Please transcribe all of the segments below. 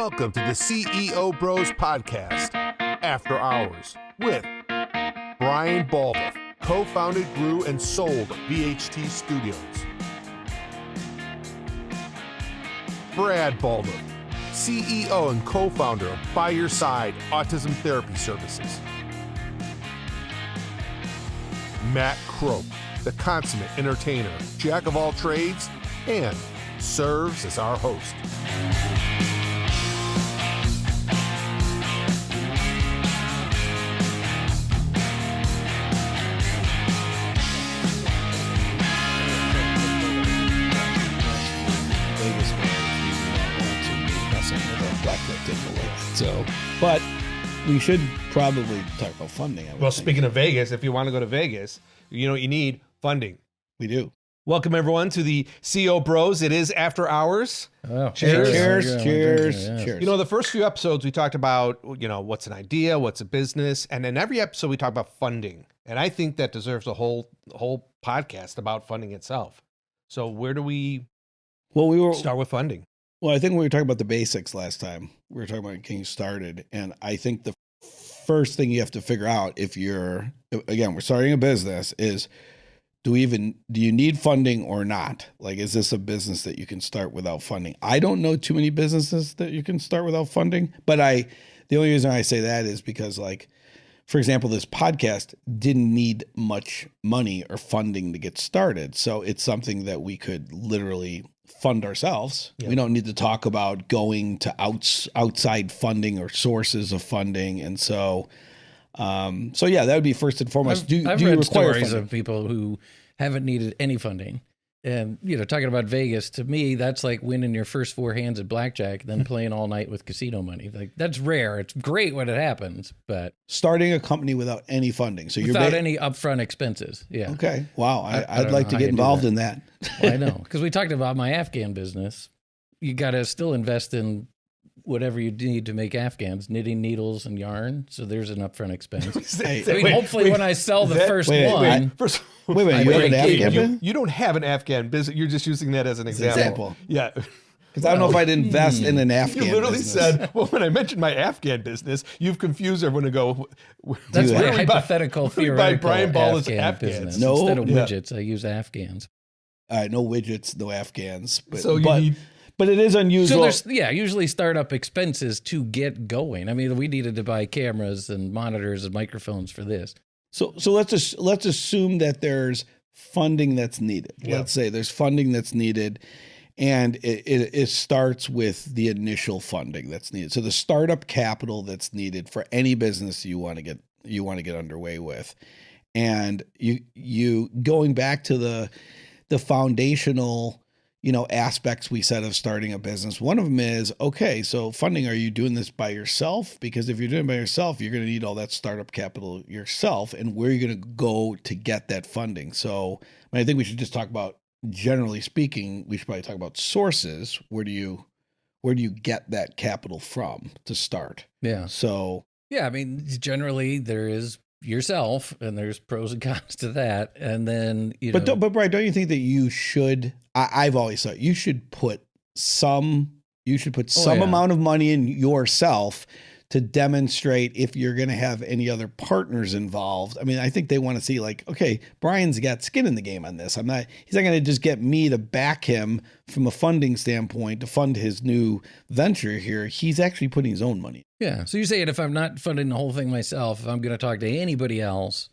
Welcome to the CEO Bros Podcast, After Hours, with Brian Baldoff, co-founded, grew, and sold VHT Studios. Brad Baldoff, CEO and co-founder of By Your Side Autism Therapy Services. Matt Croak, the consummate entertainer, jack of all trades, and serves as our host. So, but we should probably talk about funding. Well, speaking of Vegas, if you want to go to Vegas, you know what you need? Funding. We do. Welcome, everyone, to the CEO Bros. It is After Hours. Oh, cheers. Cheers. You know, the first few episodes, we talked about, you know, what's an idea, what's a business. And in every episode, we talk about funding. And I think that deserves a whole podcast about funding itself. So where do we start with funding? Well, I think we were talking about the basics last time. We were talking about getting started. And I think the first thing you have to figure out if you're, again, we're starting a business is, do you need funding or not? Like, is this a business that you can start without funding? I don't know too many businesses that you can start without funding, but the only reason I say that is because, like, for example, this podcast didn't need much money or funding to get started. So it's something that we could literally fund ourselves. Yeah. We don't need to talk about going to outside funding or sources of funding. And so yeah, that would be first and foremost. I've read stories of people who haven't needed any funding. And, you know, talking about Vegas, to me, that's like winning your first four hands at Blackjack, then playing all night with casino money. Like, that's rare. It's great when it happens, but starting a company without any funding. So without any upfront expenses. Yeah. Okay. Wow. I'd like to get involved in that. Well, I know. Because we talked about my Afghan business. You got to still invest in whatever you need to make Afghans, knitting needles and yarn. So there's an upfront expense. Hopefully when I sell the first one. Wait, you have an Afghan business? You don't have an Afghan business. You're just using that as an example. Yeah. Because I don't know if I'd invest in an Afghan business. You literally said, well, when I mentioned my Afghan business, you've confused everyone to go. That's my hypothetical, theoretical Brian Ball's Afghan business. No, instead of widgets, I use Afghans. No widgets, no Afghans. But it is unusual. So there's, usually startup expenses to get going. I mean, we needed to buy cameras and monitors and microphones for this. So let's assume that there's funding that's needed. Yeah. Let's say there's funding that's needed, and it starts with the initial funding that's needed. So the startup capital that's needed for any business you want to get underway with, and you going back to the foundational, you know, aspects we said of starting a business. One of them is, okay, so funding, are you doing this by yourself? Because if you're doing it by yourself, you're going to need all that startup capital yourself. And where are you going to go to get that funding? So I think we should just talk about, generally speaking, we should probably talk about sources. Where do you get that capital from to start? Yeah. So, yeah, I mean, generally there is yourself, and there's pros and cons to that. And then, you know. But Brian, don't you think that you should, I've always thought you should put some amount of money in yourself to demonstrate if you're going to have any other partners involved. I mean, I think they want to see, like, okay, Brian's got skin in the game on this. He's not going to just get me to back him from a funding standpoint to fund his new venture here. He's actually putting his own money. Yeah. So you're saying if I'm not funding the whole thing myself, if I'm going to talk to anybody else,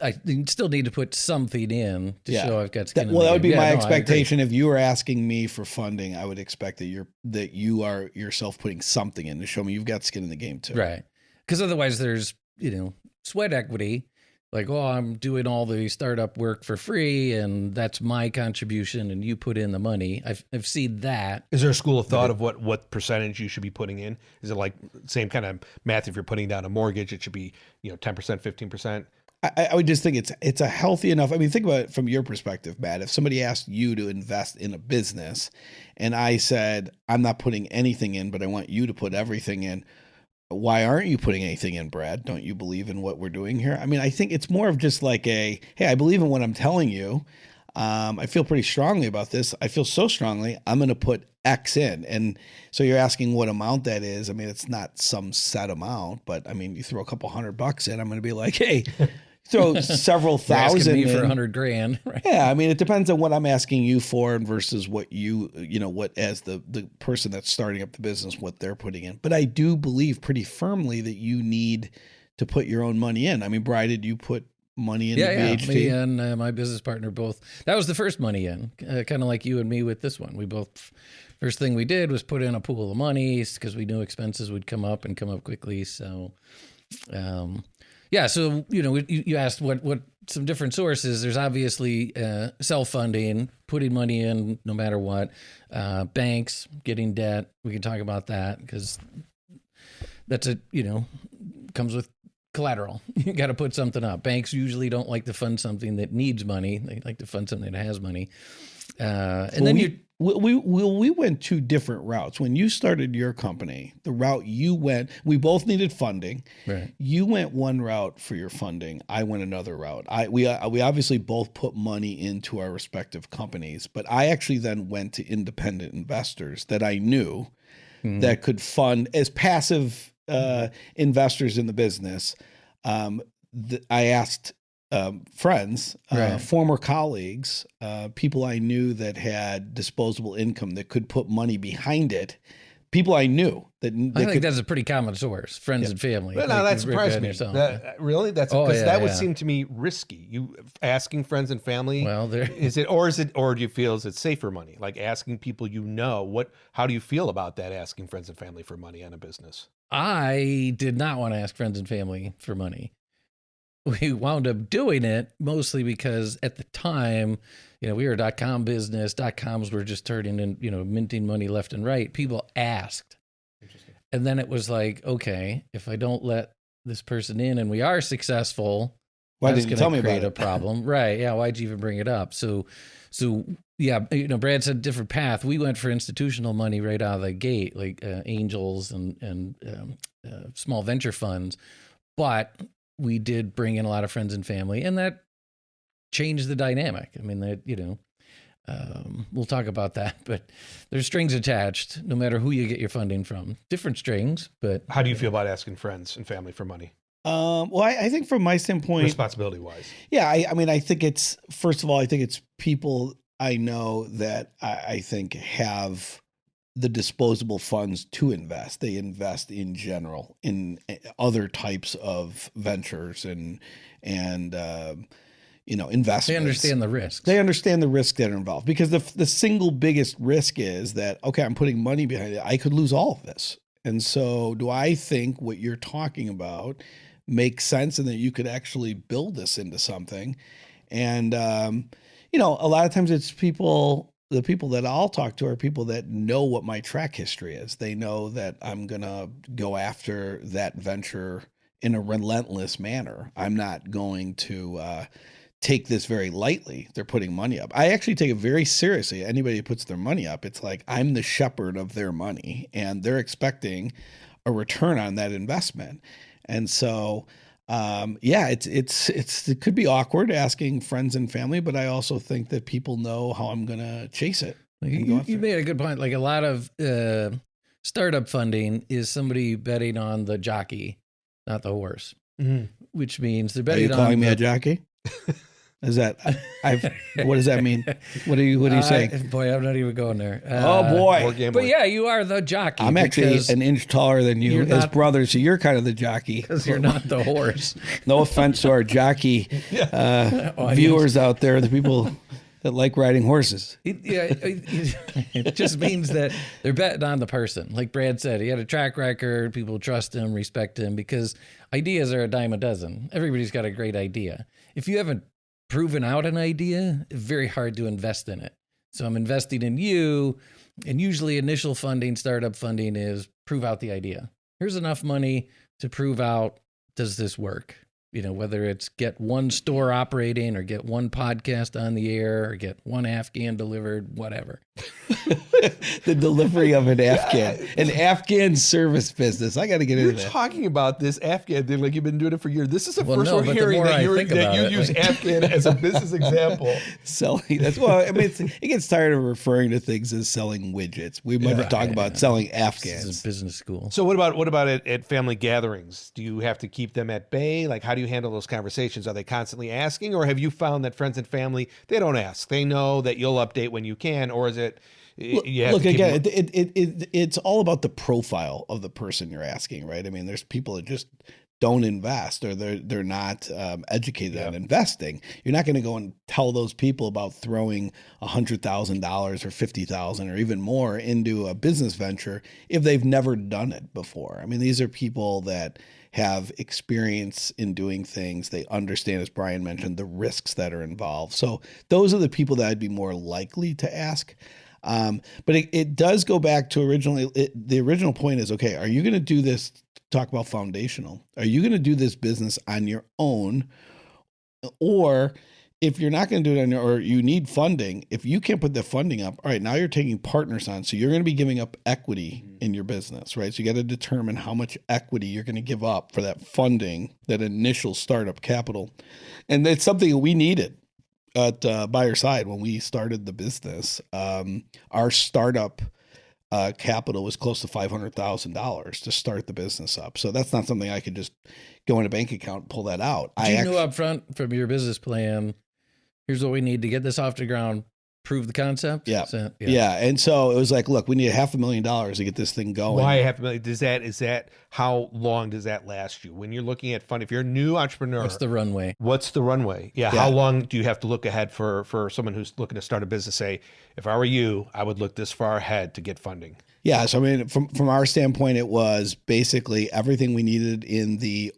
I still need to put something in to show I've got skin in the game. Well, that would be my expectation. If you were asking me for funding, I would expect that you are yourself putting something in to show me you've got skin in the game too. Right. Because otherwise there's, you know, sweat equity. Like, oh, I'm doing all the startup work for free, and that's my contribution, and you put in the money. I've seen that. Is there a school of thought of what percentage you should be putting in? Is it like same kind of math? If you're putting down a mortgage, it should be, you know, 10%, 15%. I would just think it's a healthy enough. I mean, think about it from your perspective, Matt. If somebody asked you to invest in a business, and I said, I'm not putting anything in, but I want you to put everything in. Why aren't you putting anything in, Brad? Don't you believe in what we're doing here? I mean, I think it's more of just like hey, I believe in what I'm telling you. I feel pretty strongly about this. I feel so strongly, I'm going to put X in. And so you're asking what amount that is. I mean, it's not some set amount, but I mean, you throw a couple $100 in, I'm going to be like, hey, throw several You're asking thousand me in. for $100,000. Right? Yeah, I mean, it depends on what I'm asking you for versus what what as the person that's starting up the business, what they're putting in. But I do believe pretty firmly that you need to put your own money in. I mean, Bri, did you put money in the VHT? Me and my business partner both. That was the first money in, kind of like you and me with this one. We both, first thing we did was put in a pool of money because we knew expenses would come up quickly. So, so, you asked what some different sources. There's obviously self-funding, putting money in no matter what, banks, getting debt. We can talk about that because that's comes with collateral. You got to put something up. Banks usually don't like to fund something that needs money. They like to fund something that has money. We went two different routes. When you started your company, the route you went, we both needed funding. Right. You went one route for your funding. I went another route. We obviously both put money into our respective companies, but I actually then went to independent investors that I knew that could fund as passive investors in the business. I asked friends, former colleagues, people I knew that had disposable income that could put money behind it. People I knew that I think that's a pretty common source, friends and family. Well, no, that surprised me. Really? That's because that would seem to me risky. You asking friends and family. Well, or do you feel is it safer money? Like asking people how do you feel about that, asking friends and family for money on a business? I did not want to ask friends and family for money. We wound up doing it mostly because at the time, we were a .com business. .coms were just turning in, minting money left and right. People asked. And then it was like, okay, if I don't let this person in and we are successful, why didn't you tell me create about a problem? Right. Yeah. Why'd you even bring it up? So yeah, Brad said different path. We went for institutional money right out of the gate, like angels and small venture funds. But we did bring in a lot of friends and family, and that changed the dynamic. I mean, we'll talk about that, but there's strings attached no matter who you get your funding from. Different strings, but... How do you feel about asking friends and family for money? Well, I think from my standpoint... Responsibility-wise. Yeah, I think it's, first of all, I think it's people I know that I think have the disposable funds to invest. They invest in general in other types of ventures and investments. They understand the risks. They understand the risks that are involved, because the single biggest risk is that, okay, I'm putting money behind it. I could lose all of this. And so do I think what you're talking about makes sense and that you could actually build this into something? And, a lot of times it's the people that I'll talk to are people that know what my track history is. They know that I'm going to go after that venture in a relentless manner. I'm not going to take this very lightly. They're putting money up. I actually take it very seriously. Anybody who puts their money up, it's like I'm the shepherd of their money, and they're expecting a return on that investment. And so, it could be awkward asking friends and family, but I also think that people know how I'm going to chase it. You made a good point. Like a lot of startup funding is somebody betting on the jockey, not the horse, which means they're betting on. Are you calling me a jockey? Is that what does that mean? What are you saying? Boy, I'm not even going there. Oh boy! But yeah, you are the jockey. I'm actually an inch taller than you as brothers, so you're kind of the jockey. Because you're not the horse. No offense to our jockey viewers out there, the people that like riding horses. It just means that they're betting on the person. Like Brad said, he had a track record. People trust him, respect him, because ideas are a dime a dozen. Everybody's got a great idea. If you haven't proven out an idea, it's very hard to invest in it. So I'm investing in you, and usually initial funding, startup funding, is prove out the idea. Here's enough money to prove out, does this work? whether it's get one store operating or get one podcast on the air or get one Afghan delivered, whatever. The delivery of an Afghan service business. I got to get into that. You're talking about this Afghan thing like you've been doing it for years. This is the first no, one but the hearing more that I you think about it, use Afghan as a business example. Selling. That's well. I mean, it gets tired of referring to things as selling widgets. We might talk about selling Afghans. This is a business school. So what about at family gatherings? Do you have to keep them at bay? Like, how do you handle those conversations? Are they constantly asking, or have you found that friends and family, they don't ask? They know that you'll update when you can, or is it? Look again. It's all about the profile of the person you're asking, right? I mean, there's people that just don't invest, or they're not educated on investing. You're not going to go and tell those people about throwing $100,000 or $50,000 or even more into a business venture if they've never done it before. I mean, these are people that have experience in doing things. They understand, as Brian mentioned, the risks that are involved. So those are the people that I'd be more likely to ask. But it does go back to the original point is, okay, are you going to do this? Talk about foundational. Are you going to do this business on your own? Or if you're not going to do it or you need funding, if you can't put the funding up, all right, now you're taking partners on. So you're going to be giving up equity in your business, right? So you got to determine how much equity you're going to give up for that funding, that initial startup capital. And it's something that we needed at by our side when we started the business. Our startup capital was close to $500,000 to start the business up. So that's not something I could just go in a bank account and pull that out. You knew up front from your business plan, here's what we need to get this off the ground, prove the concept. Yeah. And so it was like, look, we need $500,000 to get this thing going. Why $500,000? Is that how long does that last you? When you're looking at fund, if you're a new entrepreneur, what's the runway? Yeah. How long do you have to look ahead for someone who's looking to start a business? Say, if I were you, I would look this far ahead to get funding. Yeah. So I mean, from our standpoint, it was basically everything we needed in the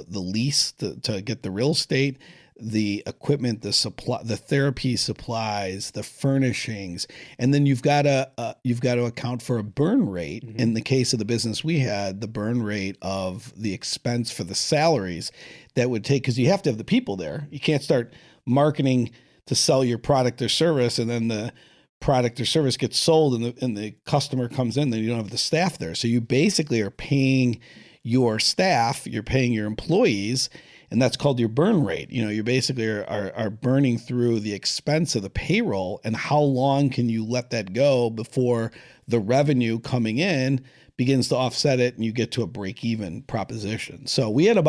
lease to get the real estate, the equipment, the supply, the therapy supplies, the furnishings, and then you've got to account for a burn rate. Mm-hmm. In the case of the business we had, the burn rate of the expense for the salaries that would take, because you have to have the people there. You can't start marketing to sell your product or service, and then the product or service gets sold, and the customer comes in, then you don't have the staff there. So you basically are paying your staff, you're paying your employees. And that's called your burn rate. You basically are burning through the expense of the payroll, and how long can you let that go before the revenue coming in begins to offset it and you get to a break-even proposition. So we had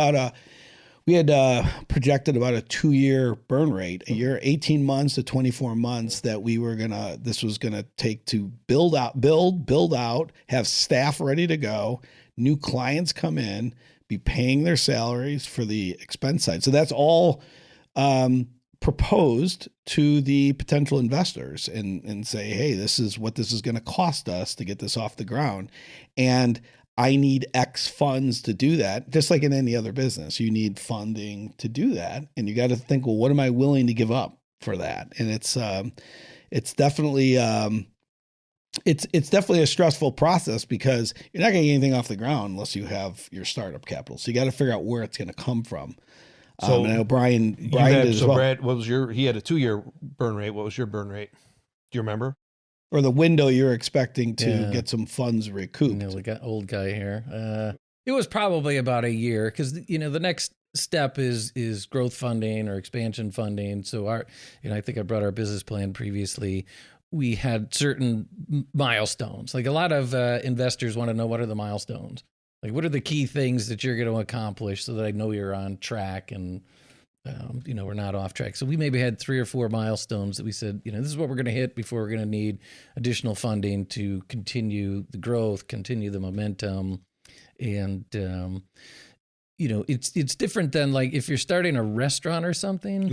projected about a 2-year burn rate, a year, 18 months to 24 months that this was gonna take to build out, have staff ready to go, new clients come in, be paying their salaries for the expense side. So that's all proposed to the potential investors and say, hey, this is what this is going to cost us to get this off the ground. And I need X funds to do that. Just like in any other business, you need funding to do that. And you got to think, well, what am I willing to give up for that? And it's definitely it's definitely a stressful process, because you're not going to get anything off the ground unless you have your startup capital. So you got to figure out where it's going to come from. So I know Brian did as well. Brad, he had a 2-year burn rate. What was your burn rate? Do you remember? Or the window you're expecting to get some funds recouped. We got old guy here. It was probably about a year, because the next step is growth funding or expansion funding. So I think I brought our business plan previously. We had certain milestones. Like a lot of investors want to know, what are the milestones? Like, what are the key things that you're going to accomplish so that I know you're on track and, we're not off track. So we maybe had 3 or 4 milestones that we said, this is what we're going to hit before we're going to need additional funding to continue the growth, continue the momentum. And, it's different than like if you're starting a restaurant or something,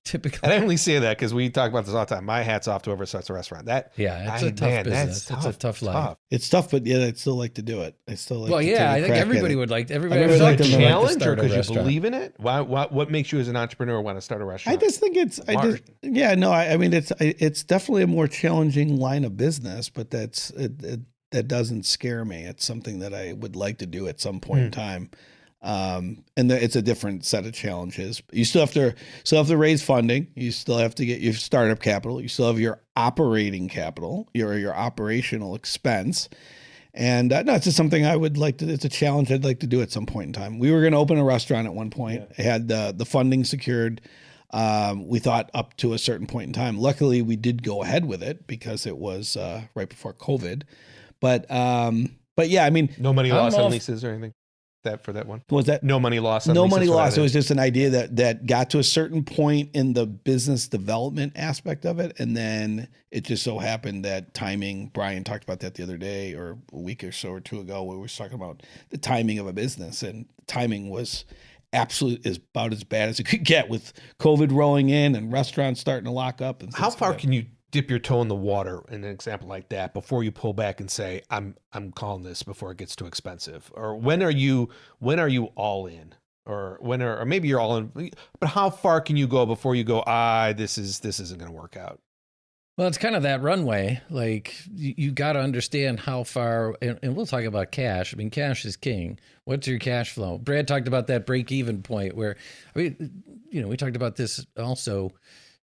typically. And I only say that because we talk about this all the time. My hat's off to whoever starts a restaurant. It's a tough business. It's a tough life. It's tough, but I'd still like to do it. I still like. Well, I think everybody would like. Everybody would like to challenge, or because you believe in it. What makes you as an entrepreneur want to start a restaurant? I just think it's definitely a more challenging line of business, but that doesn't scare me. It's something that I would like to do at some point in time. It's a different set of challenges. You still have to raise funding. You still have to get your startup capital. You still have your operating capital, your operational expense. And no, it's just something I would like to. It's a challenge I'd like to do at some point in time. We were going to open a restaurant at one point. I had the funding secured. We thought up to a certain point in time. Luckily, we did go ahead with it because it was right before COVID. But yeah, I mean, no money lost on leases or anything. For that one, was that no money lost? No money lost. It was just an idea that got to a certain point in the business development aspect of it, and then it just so happened that timing. Brian talked about that the other day, or a week or so or two ago, where we were talking about the timing of a business, and timing was absolutely about as bad as it could get with COVID rolling in and restaurants starting to lock up. And how far can you dip your toe in the water in an example like that before you pull back and say, I'm calling this before it gets too expensive? Or when are you all in? Or or maybe you're all in, but how far can you go before you go, this isn't going to work out? Well, it's kind of that runway. Like you got to understand how far, and we'll talk about cash. I mean, cash is king. What's your cash flow? Brad talked about that break-even point where, we talked about this also.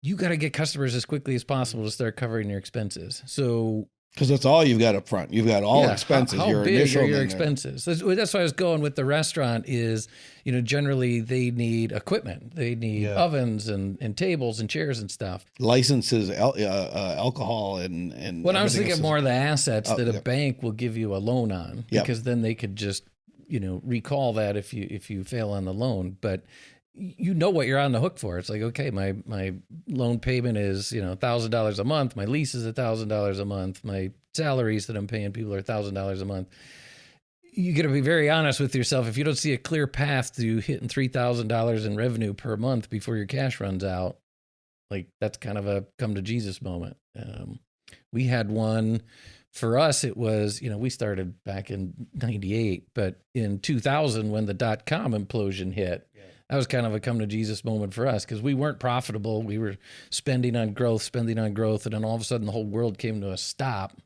You got to get customers as quickly as possible to start covering your expenses. So, because that's all you've got up front. You've got all expenses. How your big initial are your expenses? That's why I was going with the restaurant. Is generally they need equipment. They need ovens and tables and chairs and stuff. Licenses, alcohol and. Well, I was thinking more of the assets that a bank will give you a loan on, because then they could just recall that if you fail on the loan, but. What you're on the hook for. It's like, okay, my loan payment is, $1,000 a month. My lease is $1,000 a month. My salaries that I'm paying people are $1,000 a month. You got to be very honest with yourself. If you don't see a clear path to hitting $3,000 in revenue per month before your cash runs out, like that's kind of a come to Jesus moment. We had one. For us, it was, we started back in 98, but in 2000, when the .com implosion hit, that was kind of a come to Jesus moment for us because we weren't profitable. We were spending on growth, and then all of a sudden the whole world came to a stop.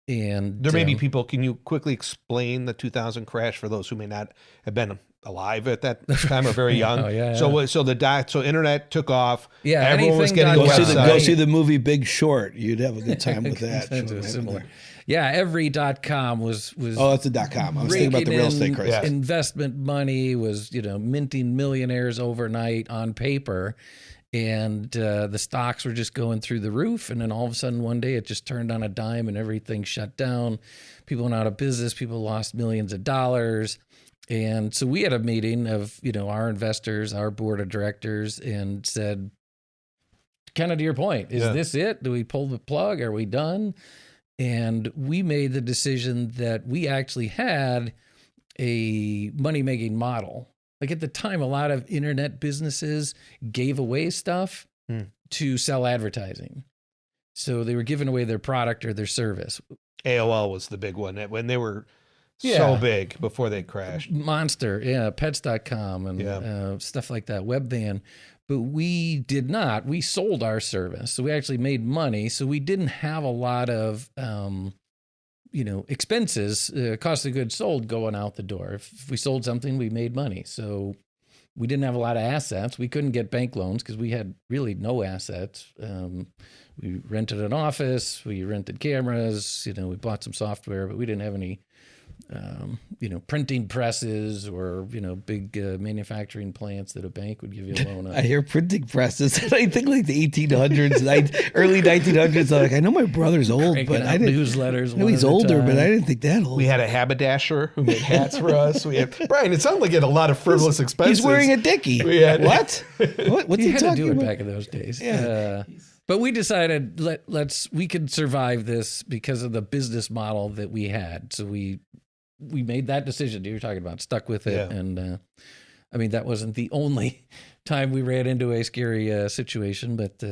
And there may be people. Can you quickly explain the 2000 crash for those who may not have been alive at that time or very young? So internet took off. Yeah, everyone was getting go see the movie Big Short. You'd have a good time with that. Similar. Yeah, every .com was. Oh, that's a .com. I was thinking about the real estate crisis. Investment money was, minting millionaires overnight on paper, and the stocks were just going through the roof. And then all of a sudden, one day, it just turned on a dime, and everything shut down. People went out of business. People lost millions of dollars. And so we had a meeting of, our investors, our board of directors, and said, kind of to your point, is this it? Do we pull the plug? Are we done? And we made the decision that we actually had a money-making model. Like at the time, a lot of internet businesses gave away stuff to sell advertising. So they were giving away their product or their service. AOL was the big one when they were so big before they crashed. Monster, pets.com and stuff like that, Webvan. But we did not. We sold our service. So we actually made money. So we didn't have a lot of, expenses, cost of goods sold going out the door. If we sold something, we made money. So we didn't have a lot of assets. We couldn't get bank loans because we had really no assets. We rented an office. We rented cameras. We bought some software, but we didn't have any printing presses or, big manufacturing plants that a bank would give you a loan on. I hear printing presses. And I think like the 1800s, early 1900s. I'm like, I know my brother's old, but I didn't. Newsletters. I know he's older, but I didn't think that old. We had a haberdasher who made hats for us. We had Brian. It sounded like he had a lot of frivolous expenses. He's wearing a dickie. What? What's he had talking to do about? it back in those days. Yeah. But we decided we could survive this because of the business model that we had. So we made that decision that you're talking about, stuck with it. Yeah. And that wasn't the only time we ran into a scary situation, but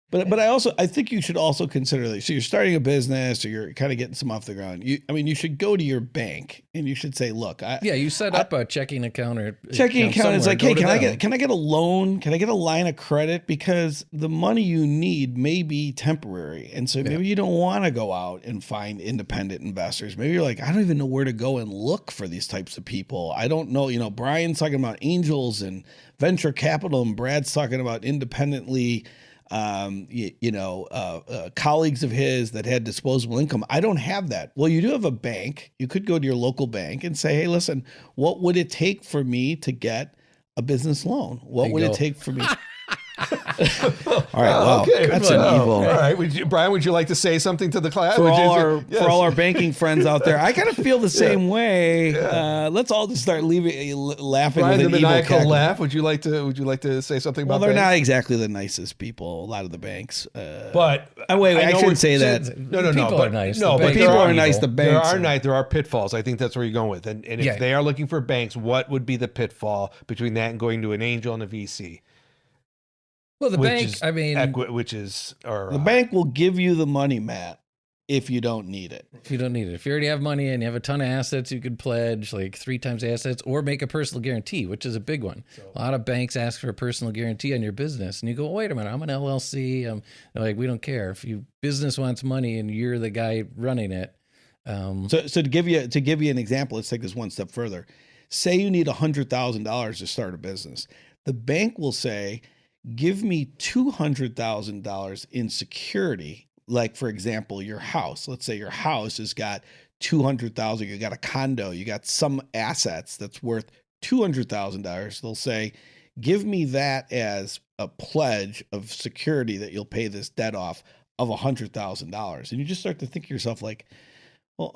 But I think you should also consider that. So you're starting a business or you're kind of getting some off the ground. You should go to your bank and you should say, look, you set up a checking account or checking account is like, hey, can I get a loan? Can I get a line of credit? Because the money you need may be temporary. And so maybe you don't want to go out and find independent investors. Maybe you're like, I don't even know where to go and look for these types of people. I don't know. Brian's talking about angels and venture capital, and Brad's talking about independently colleagues of his that had disposable income. I don't have that. Well, you do have a bank. You could go to your local bank and say, hey, listen, what would it take for me to get a business loan? What would it take for me? All right. Well, okay, that's an evil. All right. Brian, would you like to say something to the class? For all our banking friends out there, I kind of feel the same way. Let's all just start laughing Brian, with an the maniacal evil laugh. Would you like to say something about they're banks? not exactly the nicest people, a lot of the banks. But I shouldn't say that. No. People are nice. No, but people are nice. The banks there are pitfalls. I think that's where you're going with. And if they are looking for banks, what would be the pitfall between that and going to an angel and a VC? Well, the bank, the bank will give you the money, Matt, if you don't need it. If you don't need it. If you already have money and you have a ton of assets, you could pledge like 3 times assets or make a personal guarantee, which is a big one. A lot of banks ask for a personal guarantee on your business. And you go, wait a minute, I'm an LLC. They're like, we don't care. If your business wants money and you're the guy running it. So to give you an example, let's take this one step further. Say you need $100,000 to start a business. The bank will say, give me $200,000 in security. Like, for example, your house. Let's say your house has got $200,000. You got a condo. You got some assets that's worth $200,000. They'll say, give me that as a pledge of security that you'll pay this debt off of $100,000. And you just start to think to yourself like, well,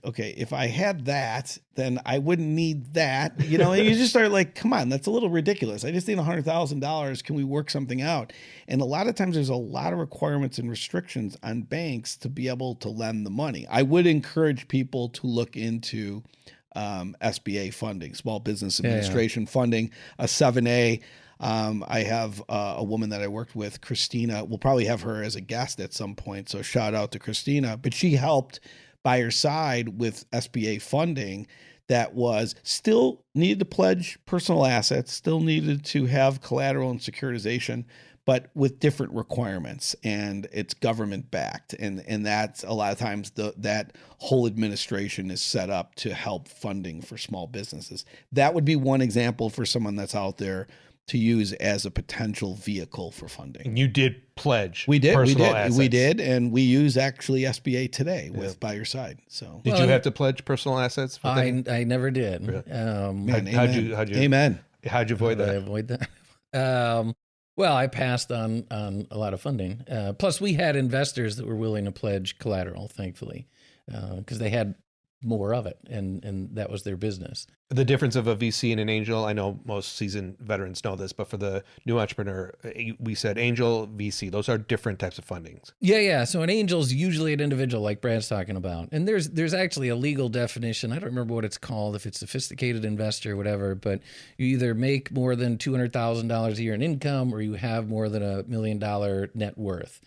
okay, if I had that, then I wouldn't need that, and you just start like, come on, that's a little ridiculous. I just need $100,000. Can we work something out? And a lot of times there's a lot of requirements and restrictions on banks to be able to lend the money. I would encourage people to look into SBA funding, Small Business Administration funding, a 7A. I have a woman that I worked with, Christina. We'll probably have her as a guest at some point. So shout out to Christina. But she helped by her side with SBA funding that was still needed to pledge personal assets, still needed to have collateral and securitization, but with different requirements, and it's government backed. And that's a lot of times that whole administration is set up to help funding for small businesses. That would be one example for someone that's out there to use as a potential vehicle for funding. And you did pledge. We did. Assets. We did. And we use actually SBA today with By Your Side. So did you have to pledge personal assets? For I never did. Really? How'd you avoid that? I avoid that. Well, I passed on a lot of funding. Plus we had investors that were willing to pledge collateral, thankfully, because they had more of it, and that was their business. The difference of a VC and an angel, I know most seasoned veterans know this, but for the new entrepreneur, we said angel, VC, those are different types of fundings. Yeah. So an angel is usually an individual like Brad's talking about. And there's actually a legal definition. I don't remember what it's called, if it's sophisticated investor or whatever, but you either make more than $200,000 a year in income or you have more than $1 million net worth.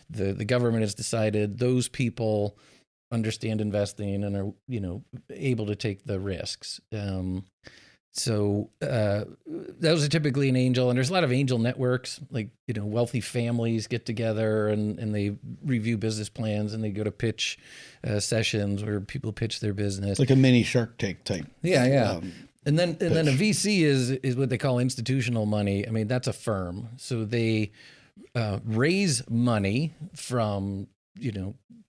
The government has decided those people understand investing and are, able to take the risks. So those are typically an angel, and there's a lot of angel networks, like, wealthy families get together and they review business plans and they go to pitch sessions where people pitch their business. Like a mini Shark Tank type. Yeah. And then a VC is what they call institutional money. I mean, that's a firm. So they raise money from,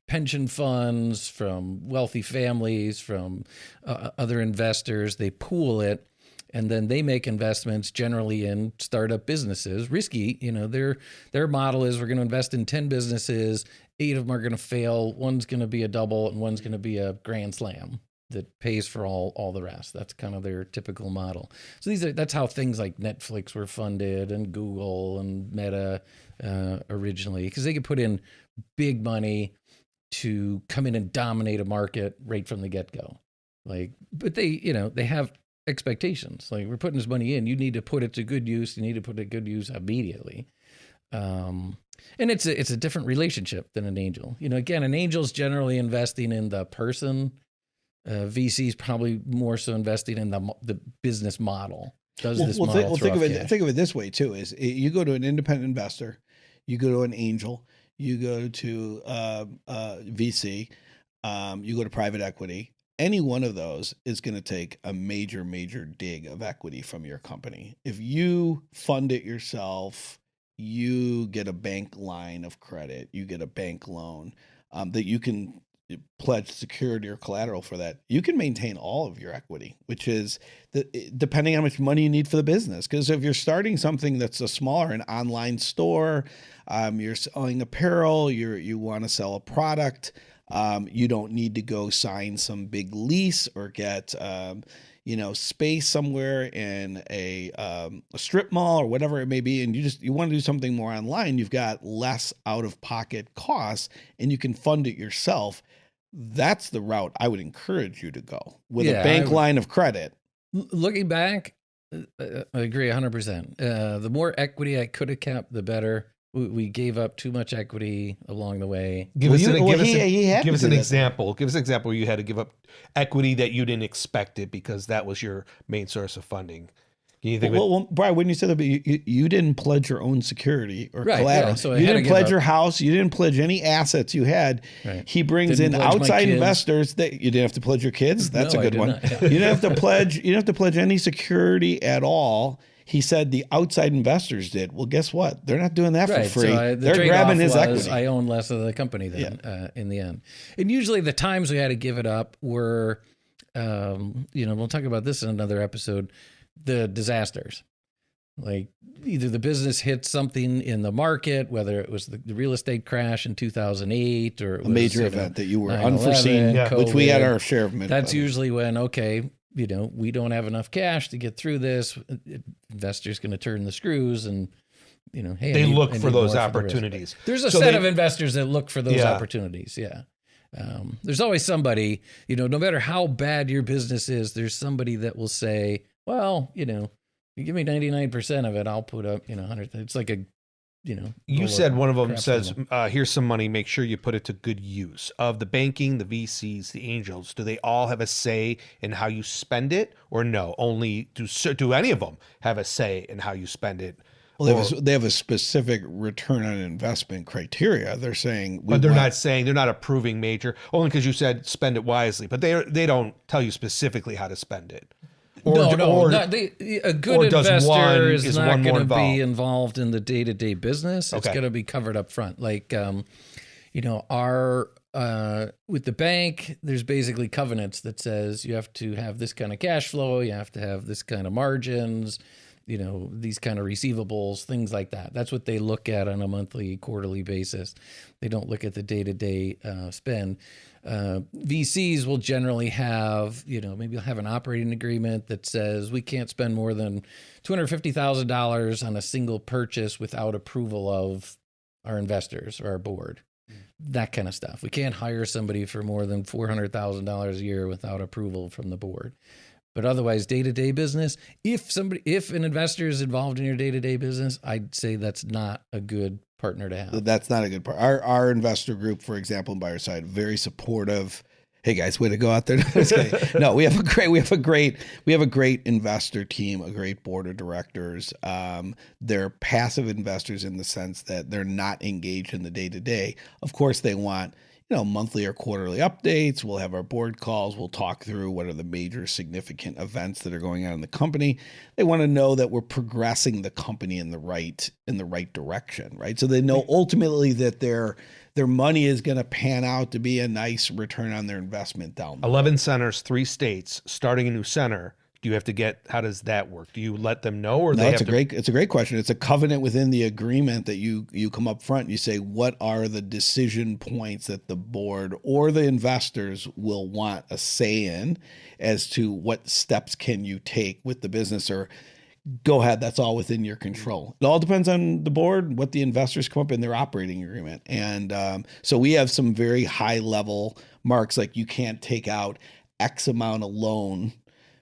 pension funds, from wealthy families, from other investors. They pool it, and then they make investments generally in startup businesses. Risky, their model is we're going to invest in 10 businesses, 8 of them are going to fail, one's going to be a double, and one's going to be a grand slam that pays for all the rest. That's kind of their typical model. So that's how things like Netflix were funded, and Google and Meta originally, because they could put in big money to come in and dominate a market right from the get-go. But they have expectations. Like, we're putting this money in, you need to put it to good use. You need to put it to good use immediately. And it's a different relationship than an angel. Again, an angel's generally investing in the person. VC's probably more so investing in the business model. Does this model think of it this way too: is you go to an independent investor, you go to an angel, you go to VC, you go to private equity. Any one of those is going to take a major dig of equity from your company. If you fund it yourself, you get a bank line of credit, you get a bank loan that you can pledge security or collateral for that. You can maintain all of your equity, which is depending on how much money you need for the business. Because if you're starting something that's a smaller, an online store, you're selling apparel, you want to sell a product, you don't need to go sign some big lease or get space somewhere in a strip mall or whatever it may be, and you want to do something more online. You've got less out of pocket costs, and you can fund it yourself. That's the route I would encourage you to go with a bank line of credit. Looking back, I agree 100%. The more equity I could have kept, the better. We gave up too much equity along the way. Give us an example. Give us an example where you had to give up equity that you didn't expect it because that was your main source of funding. Can you think well, Brian, when you said that, you didn't pledge your own security or collateral. Yeah, so you didn't pledge your house. You didn't pledge any assets you had. Right. He brings in outside investors that you didn't have to pledge your kids. That's a good one. You didn't have to pledge. You didn't have to pledge any security at all. He said the outside investors did. Well, guess what? They're not doing that for free. So they're grabbing his equity. I own less of the company then in the end. And usually the times we had to give it up were, we'll talk about this in another episode, the disasters. Like either the business hit something in the market, whether it was the real estate crash in 2008 or it was, a major event that you were unforeseen, which we had our share of. That's usually when, we don't have enough cash to get through this. Investors going to turn the screws and, hey, they look for those opportunities. There's a set of investors that look for those opportunities. Yeah. There's always somebody, no matter how bad your business is, there's somebody that will say, well, you give me 99% of it, I'll put up, 100. It's like a, You said one of them says, here's some money, make sure you put it to good use. Of the banking, the VCs, the angels, do they all have a say in how you spend it or no? Only do any of them have a say in how you spend it? Well, they have a specific return on investment criteria. They're saying, but they're not approving major, only because you said spend it wisely, but they don't tell you specifically how to spend it. A good investor is not going to be involved in the day-to-day business. It's going to be covered up front. Like, with the bank, there's basically covenants that says you have to have this kind of cash flow, you have to have this kind of margins, these kind of receivables, things like that. That's what they look at on a monthly, quarterly basis. They don't look at the day-to-day spend. VCs will generally have, maybe you'll have an operating agreement that says we can't spend more than $250,000 on a single purchase without approval of our investors or our board. That kind of stuff. We can't hire somebody for more than $400,000 a year without approval from the board. But otherwise, day-to-day business, if an investor is involved in your day-to-day business, I'd say that's not a good partner to have. That's not a good part. Our investor group, for example, by our side, very supportive. Hey guys, way to go out there. No, we have a great investor team, a great board of directors. They're passive investors in the sense that they're not engaged in the day-to-day. Of course, they want monthly or quarterly updates. We'll have our board calls. We'll talk through what are the major significant events that are going on in the company. They want to know that we're progressing the company in the right direction, right? So they know ultimately that their money is going to pan out to be a nice return on their investment down the 11 centers, 3 states, starting a new center. Do you have to how does that work? Do you let them know or it's a great question. It's a covenant within the agreement that you come up front and you say, what are the decision points that the board or the investors will want a say in as to what steps can you take with the business or go ahead. That's all within your control. It all depends on the board, what the investors come up in their operating agreement. And so we have some very high level marks, like you can't take out X amount of loan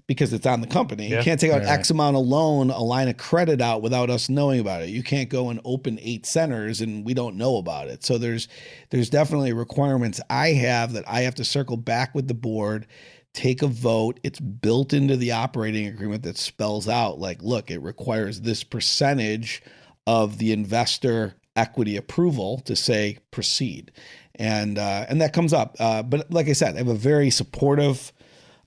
because it's on the company. Yeah. You can't take out Right, X amount of loan, a line of credit out without us knowing about it. You can't go and open 8 centers and we don't know about it. So there's definitely requirements I have that I have to circle back with the board, take a vote. It's built into the operating agreement that spells out like, look, it requires this percentage of the investor equity approval to say proceed. And that comes up. But like I said, I have a very supportive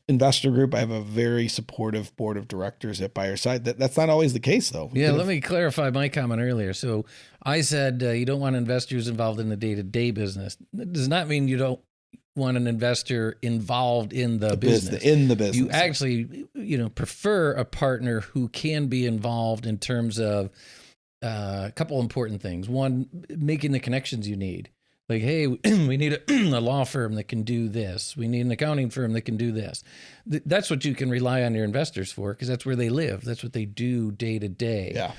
investor group. I have a very supportive board of directors at Buyer's Side. That's not always the case, though. Yeah, let me clarify my comment earlier. So I said you don't want investors involved in the day-to-day business. That does not mean you don't want an investor involved in the business. In the business. You actually, prefer a partner who can be involved in terms of a couple important things. One, making the connections you need. Like, hey, we need a law firm that can do this. We need an accounting firm that can do this. That's what you can rely on your investors for, because that's where they live. That's what they do day to day. Yeah.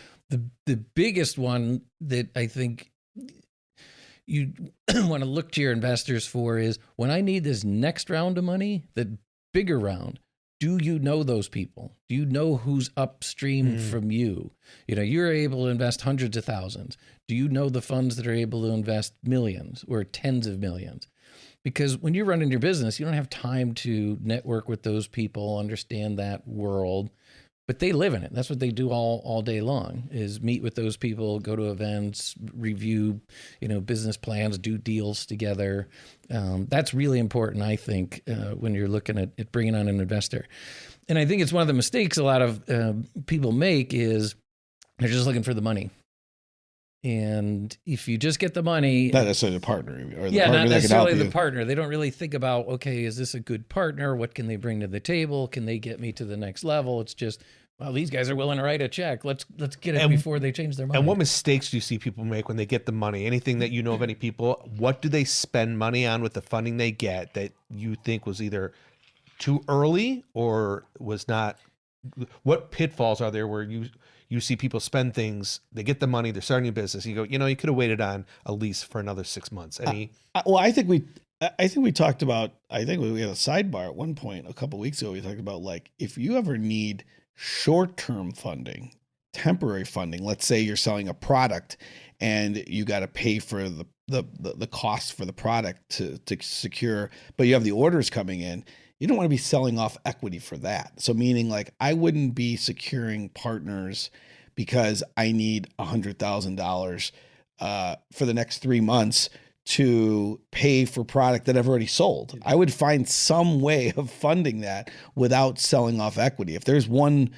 The biggest one that I think you want to look to your investors for is, when I need this next round of money, the bigger round, do you know those people? Do you know who's upstream from you? You're able to invest hundreds of thousands. Do you know the funds that are able to invest millions or tens of millions? Because when you're running your business, you don't have time to network with those people, understand that world, but they live in it. That's what they do all day long, is meet with those people, go to events, review, business plans, do deals together. That's really important, I think, when you're looking at bringing on an investor. And I think it's one of the mistakes a lot of people make is they're just looking for the money. And if you just get the money, not necessarily the partner, or the not partner that necessarily can help the you. partner. They don't really think about, okay, is this a good partner? What can they bring to the table? Can they get me to the next level? It's just, well, these guys are willing to write a check. Let's get it before they change their mind. And what mistakes do you see people make when they get the money? Anything that you know of any people? What do they spend money on with the funding they get that you think was either too early or was not? What pitfalls are there where you see people spend things, they get the money, they're starting a business, you go, you could have waited on a lease for another 6 months. Well, I think we talked about, we had a sidebar at one point a couple of weeks ago. We talked about, like, if you ever need short-term funding, temporary funding, let's say you're selling a product and you got to pay for the cost for the product to secure, but you have the orders coming in. You don't want to be selling off equity for that. So meaning, like, I wouldn't be securing partners because I need $100,000 for the next 3 months to pay for product that I've already sold. I would find some way of funding that without selling off equity. If there's one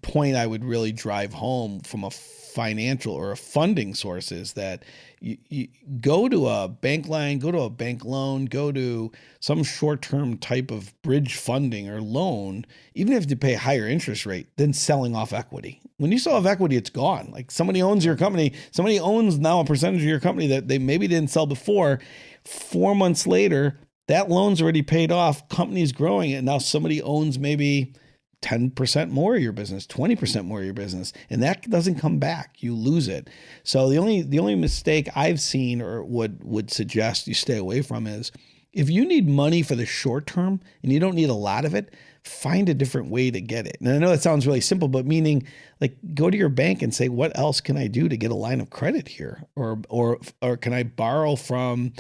point I would really drive home from a financial or a funding source, is that you go to a bank line, go to a bank loan, go to some short-term type of bridge funding or loan, even if you pay a higher interest rate than selling off equity. When you sell off equity, it's gone. Like, somebody owns your company. Somebody owns now a percentage of your company that they maybe didn't sell before. 4 months later, that loan's already paid off. Company's growing, and now somebody owns maybe 10% more of your business, 20% more of your business, and that doesn't come back. You lose it. So the only mistake I've seen, or would suggest you stay away from, is if you need money for the short term and you don't need a lot of it, find a different way to get it. And I know that sounds really simple, but meaning, like, go to your bank and say, what else can I do to get a line of credit here? Or can I borrow from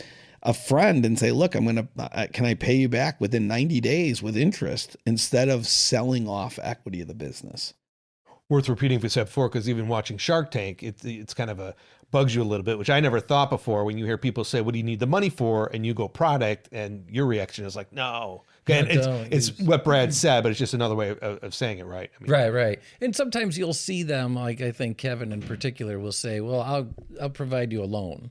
a friend and say, look, can I pay you back within 90 days with interest, instead of selling off equity of the business? Worth repeating for step 4, because even watching Shark Tank, it's kind of bugs you a little bit, which I never thought before. When you hear people say, what do you need the money for? And you go product, and your reaction is like, no. And it's what Brad said, but it's just another way of saying it, right? I mean, Right. And sometimes you'll see them, like, I think Kevin in particular will say, well, I'll provide you a loan,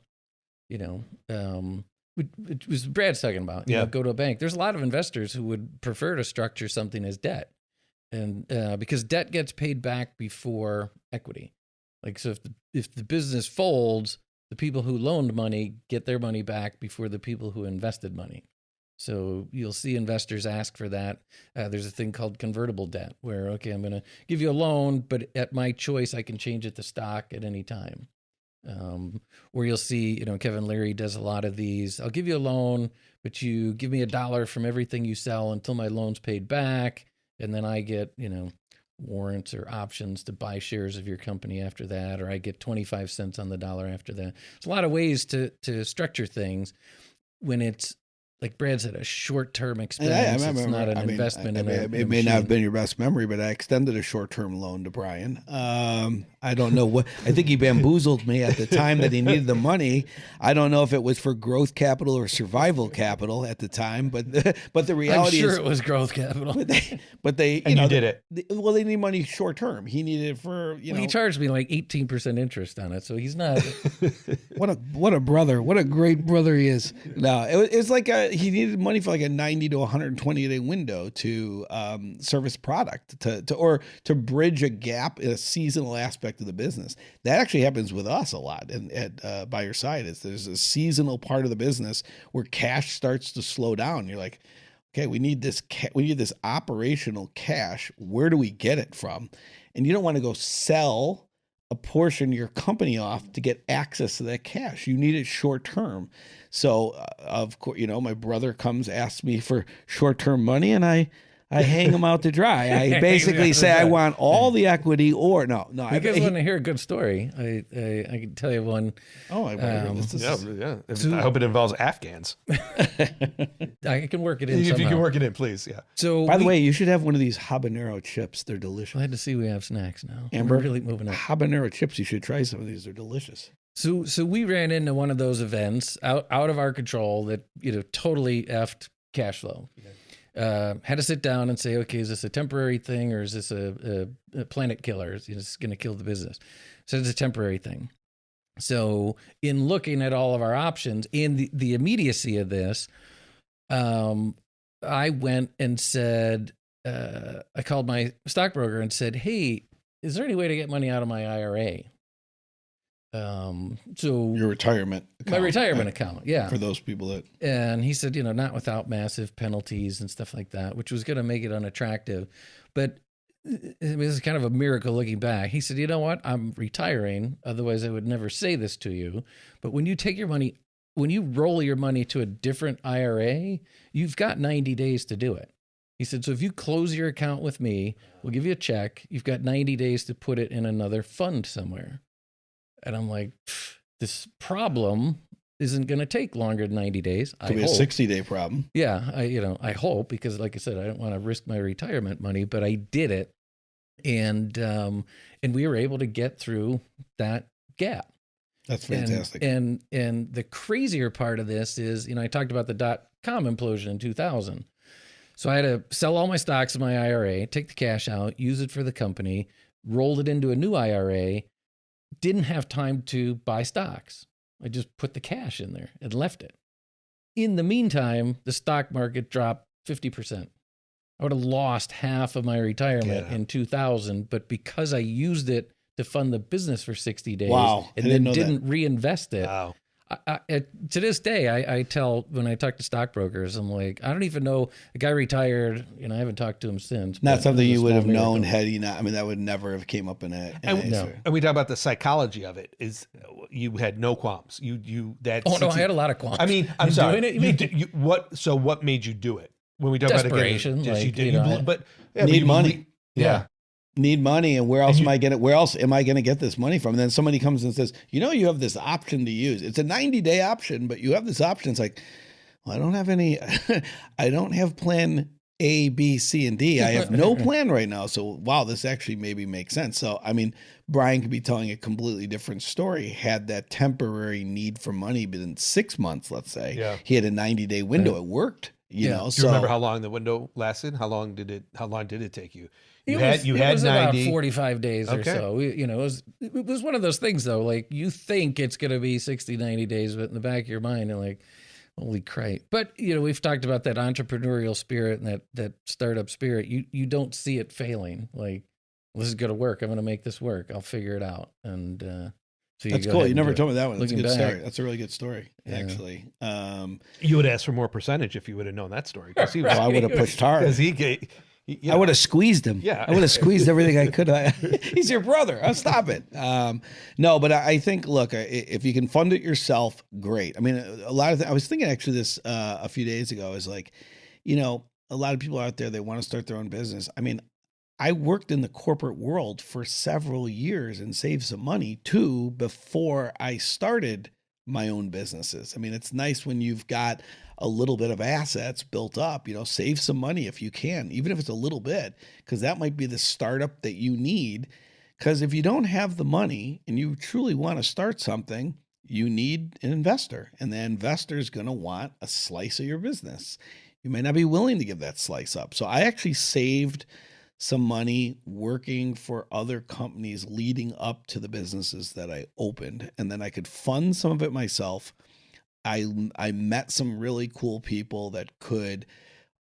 it was Brad's talking about, go to a bank. There's a lot of investors who would prefer to structure something as debt, and because debt gets paid back before equity. Like, so if the business folds, the people who loaned money get their money back before the people who invested money. So you'll see investors ask for that. There's a thing called convertible debt, where, okay, I'm going to give you a loan, but at my choice, I can change it to stock at any time. Where you'll see, Kevin Leary does a lot of these. I'll give you a loan, but you give me $1 from everything you sell until my loan's paid back. and then I get, warrants or options to buy shares of your company after that, or I get 25 cents on the dollar after that. There's a lot of ways to structure things when it's, like Brad said, a short-term expense. It's not an investment in a It may not have been your best memory, but I extended a short-term loan to Brian. I don't know what. I think he bamboozled me at the time that he needed the money. I don't know if it was for growth capital or survival capital at the time, but the reality I'm is sure it was growth capital. But they And you did it. They need money short-term. He needed it for He charged me like 18% interest on it, so he's not. What a brother! What a great brother he is. No, it's like he needed money for like a 90 to 120 day window to service product to bridge a gap in a seasonal aspect of the business. That actually happens with us a lot. And at by your side, there's a seasonal part of the business where cash starts to slow down. You're like, okay, we need this operational cash. Where do we get it from? And you don't want to go sell a portion of your company off to get access to that cash. You need it short term. So of course, my brother asks me for short term money, and I hang him out to dry. I basically say I want all the equity or no. You guys want to hear a good story? I can tell you one. Oh, I I hope it involves Afghans. I can work it in. If somehow. you can work it in, please. Yeah. So, by the way, you should have one of these habanero chips. They're delicious. Glad to see we have snacks now. Amber, we're really moving up. Habanero chips. You should try some of these. They're delicious. So we ran into one of those events out of our control that totally effed cash flow. Had to sit down and say, okay, is this a temporary thing or is this a planet killer? Is this going to kill the business? So it's a temporary thing. So in looking at all of our options and the immediacy of this, I went and said, I called my stockbroker and said, hey, is there any way to get money out of my IRA? So your retirement account, my retirement account, yeah, for those people that, and he said, not without massive penalties and stuff like that, which was going to make it unattractive, but it was kind of a miracle looking back. He said, you know what, I'm retiring, otherwise I would never say this to you, but when you take your money, when you roll your money to a different IRA, you've got 90 days to do it. He said, so if you close your account with me, we'll give you a check, you've got 90 days to put it in another fund somewhere. And I'm like, this problem isn't going to take longer than 90 days. Could be a 60-day problem. Yeah, I hope, because like I said, I don't want to risk my retirement money, but I did it, and we were able to get through that gap. That's fantastic. And the crazier part of this is, I talked about the .com implosion in 2000. So I had to sell all my stocks in my IRA, take the cash out, use it for the company, rolled it into a new IRA. Didn't have time to buy stocks. I just put the cash in there and left it. In the meantime, the stock market dropped 50%. I would have lost half of my retirement in 2000, but because I used it to fund the business for 60 days and then didn't reinvest it. Wow. To this day, I tell, when I talk to stockbrokers, I'm like, I don't even know, the guy retired, I haven't talked to him since. Not something you would have known had you not, that would never have came up in a and we talk about the psychology of it, is you had no qualms. I had a lot of qualms. I'm sorry. Doing it? What made you do it? When we talk Desperation, about it, need money. Yeah. Need money, and where else am I going to get this money from? And then somebody comes and says, you have this option to use. It's a 90-day option, but you have this option. It's like, well, I don't have any, I don't have plan A, B, C, and D. I have no plan right now. So, wow, this actually maybe makes sense. So, Brian could be telling a completely different story had that temporary need for money been 6 months, let's say. He had a 90-day window. It worked, Do you remember how long the window lasted? How long did it take you? You had 90 about 45 days or so. It was one of those things though. Like you think it's going to be 60, 90 days, but in the back of your mind, you're like, holy crap. But we've talked about that entrepreneurial spirit and that startup spirit. You don't see it failing. Like, this is going to work. I'm going to make this work. I'll figure it out. And so that's cool. You never told me that one. That's a good story. That's a really good story, actually. You would ask for more percentage if you would have known that story. I would have pushed hard. Because I would have squeezed him. Yeah. I would have squeezed everything I could. He's your brother. Stop it. No, but I think, look, if you can fund it yourself, great. A lot of I was thinking actually this a few days ago is like, a lot of people out there, they want to start their own business. I mean, I worked in the corporate world for several years and saved some money too before I started my own businesses. I mean, it's nice when you've got a little bit of assets built up, save some money if you can, even if it's a little bit, because that might be the startup that you need. Because if you don't have the money and you truly want to start something, you need an investor, and the investor is going to want a slice of your business. You may not be willing to give that slice up. So I actually saved some money working for other companies leading up to the businesses that I opened, and then I could fund some of it myself. I met some really cool people that could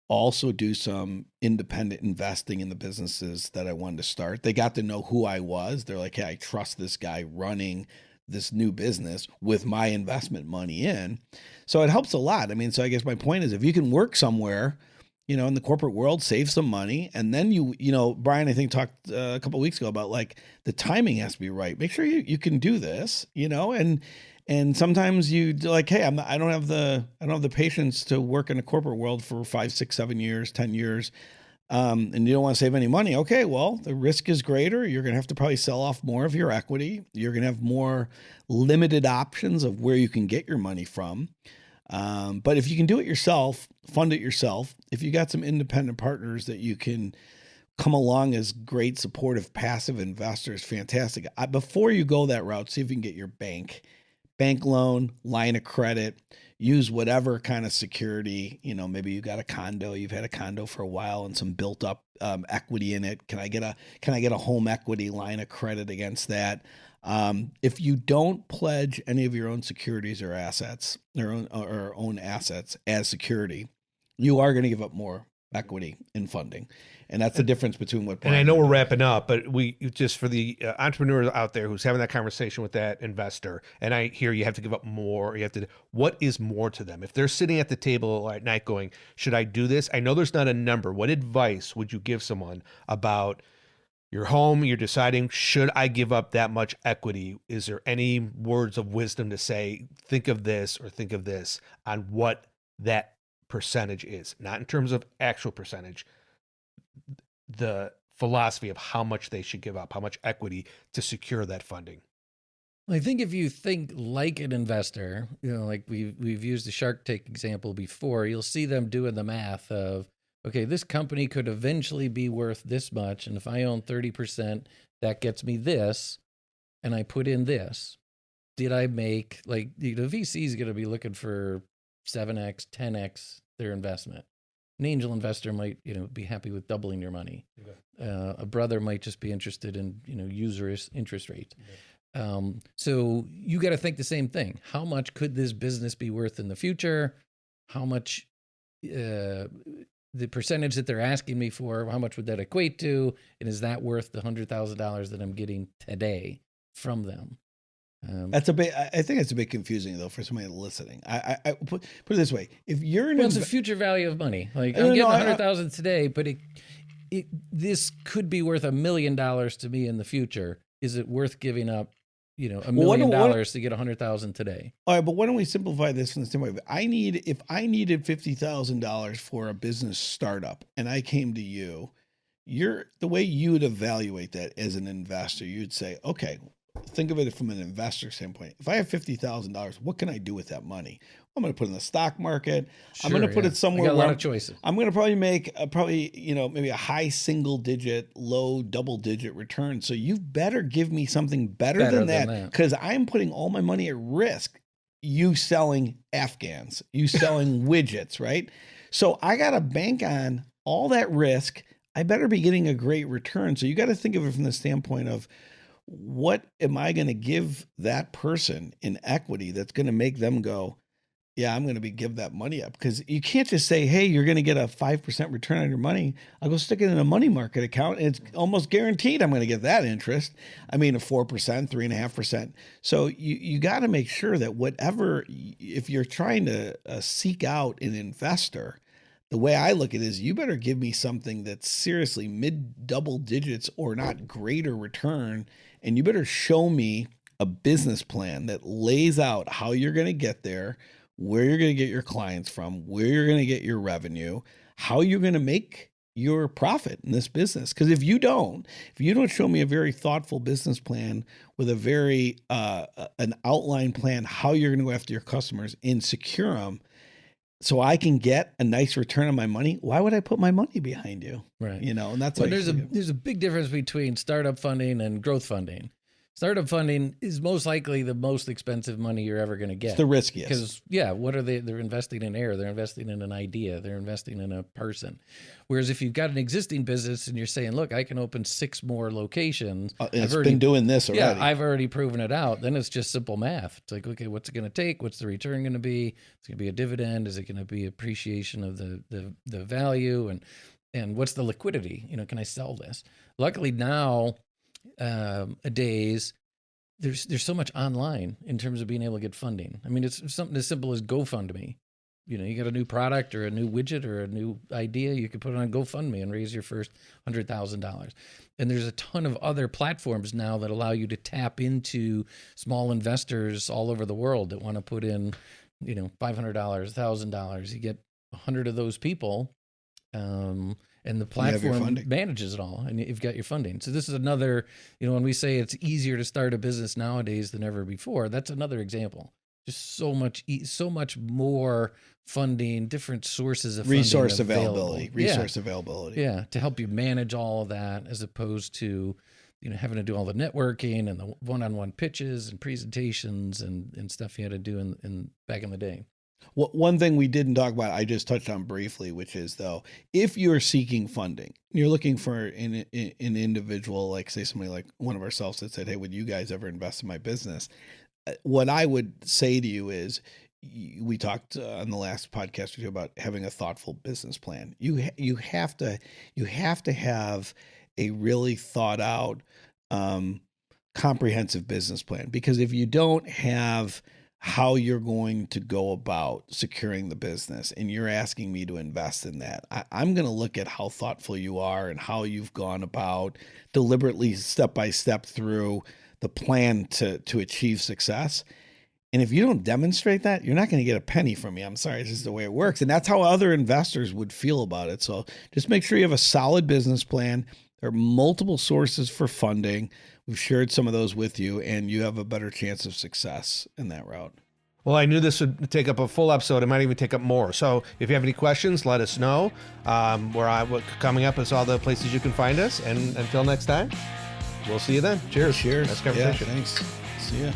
also do some independent investing in the businesses that I wanted to start. They got to know who I was. They're like, hey, I trust this guy running this new business with my investment money in. So it helps a lot. I mean, so I guess my point is, if you can work somewhere, in the corporate world, save some money. And then Brian, I think talked a couple of weeks ago about like the timing has to be right. Make sure you can do this, and sometimes you like, hey, I don't have the patience to work in a corporate world for 5, 6, 7 years, 10 years. And you don't want to save any money. Okay, well, the risk is greater. You're going to have to probably sell off more of your equity. You're going to have more limited options of where you can get your money from. But if you can do it yourself, fund it yourself, if you got some independent partners that you can come along as great supportive passive investors, fantastic. Before you go that route, see if you can get your bank loan, line of credit, use whatever kind of security. Maybe you got a condo, you've had a condo for a while and some built up equity in it. Can I get a home equity line of credit against that? If you don't pledge any of your own securities or assets, or own assets as security, you are going to give up more equity in funding. And that's the difference between what. And I know we're wrapping up, but we just for the entrepreneur out there who's having that conversation with that investor, and I hear you have to give up more. What is more to them? If they're sitting at the table at night going, should I do this? I know there's not a number. What advice would you give someone about your home? You're deciding, should I give up that much equity? Is there any words of wisdom to say, think of this or think of this on what that percentage is? Not in terms of actual percentage, the philosophy of how much they should give up, how much equity to secure that funding. I think if you think like an investor, like we've used the Shark Tank example before, you'll see them doing the math of, okay, this company could eventually be worth this much. And if I own 30%, that gets me this. And I put in this. Did I make, VC is going to be looking for 7x, 10x their investment. An angel investor might, be happy with doubling your money. Okay. A brother might just be interested in, usurious interest rates. Okay. So you got to think the same thing. How much could this business be worth in the future? How much, the percentage that they're asking me for, how much would that equate to? And is that worth the $100,000 that I'm getting today from them? I think it's a bit confusing though for somebody listening. I put it this way: if you're it's a future value of money. Like I'm getting $100,000 today, but this could be worth $1 million to me in the future. Is it worth giving up, $1 million to get $100,000 today? All right, but why don't we simplify this in the same way? If I needed $50,000 for a business startup, and I came to you, the way you would evaluate that as an investor, you'd say, okay. Think of it from an investor standpoint. If I have $50,000, what can I do with that money? I'm going to put it in the stock market. Sure, I'm going to put it somewhere. I got a lot of choices. I'm going to probably make maybe a high single digit, low double digit return. So you better give me something better than that, because I'm putting all my money at risk. You selling Afghans, you selling widgets, right? So I got to bank on all that risk. I better be getting a great return. So you got to think of it from the standpoint of, what am I going to give that person in equity that's going to make them go, yeah, I'm going to give that money up? Because you can't just say, hey, you're going to get a 5% return on your money. I'll go stick it in a money market account, and it's almost guaranteed I'm going to get that interest. I mean, a 4%, 3.5%. So you got to make sure that if you're trying to seek out an investor, the way I look at it is, you better give me something that's seriously mid double digits or not greater return. And you better show me a business plan that lays out how you're going to get there, where you're going to get your clients from, where you're going to get your revenue, how you're going to make your profit in this business. Because if you don't show me a very thoughtful business plan with a very an outline plan how you're going to go after your customers and secure them, so I can get a nice return on my money, why would I put my money behind you? Right. And that's But what there's a big difference between startup funding and growth funding. Startup funding is most likely the most expensive money you're ever going to get. It's the riskiest. Because, what are they? They're investing in air. They're investing in an idea. They're investing in a person. Whereas if you've got an existing business and you're saying, look, I can open 6 more locations. It's been doing this already. Yeah, I've already proven it out. Then it's just simple math. It's like, okay, what's it going to take? What's the return going to be? It's going to be a dividend. Is it going to be appreciation of the value? And what's the liquidity? Can I sell this? Luckily now, days, there's so much online in terms of being able to get funding. I mean, it's something as simple as GoFundMe. You got a new product or a new widget or a new idea, you could put it on GoFundMe and raise your first $100,000. And there's a ton of other platforms now that allow you to tap into small investors all over the world that want to put in, $500, $1,000. You get 100 of those people, and the platform manages it all, and you've got your funding. So this is another, when we say it's easier to start a business nowadays than ever before, that's another example. Just so much more funding, different sources of resource funding availability. Yeah, to help you manage all of that, as opposed to having to do all the networking and the one-on-one pitches and presentations and stuff you had to do in back in the day. One thing we didn't talk about, I just touched on briefly, which is, though, if you're seeking funding, you're looking for an individual, like say somebody like one of ourselves that said, hey, would you guys ever invest in my business? What I would say to you is, we talked on the last podcast with you about having a thoughtful business plan. You have to have a really thought out, comprehensive business plan, because if you don't have how you're going to go about securing the business and you're asking me to invest in that, I'm going to look at how thoughtful you are and how you've gone about deliberately step by step through the plan to achieve success. And if you don't demonstrate that, you're not going to get a penny from me. I'm sorry, it's just the way it works. And that's how other investors would feel about it. So just make sure you have a solid business plan. There are multiple sources for funding. We've shared some of those with you, and you have a better chance of success in that route. Well, I knew this would take up a full episode. It might even take up more. So if you have any questions, let us know. Coming up is all the places you can find us. And until next time, we'll see you then. Cheers. Cheers. Nice conversation. Yeah, thanks. See ya.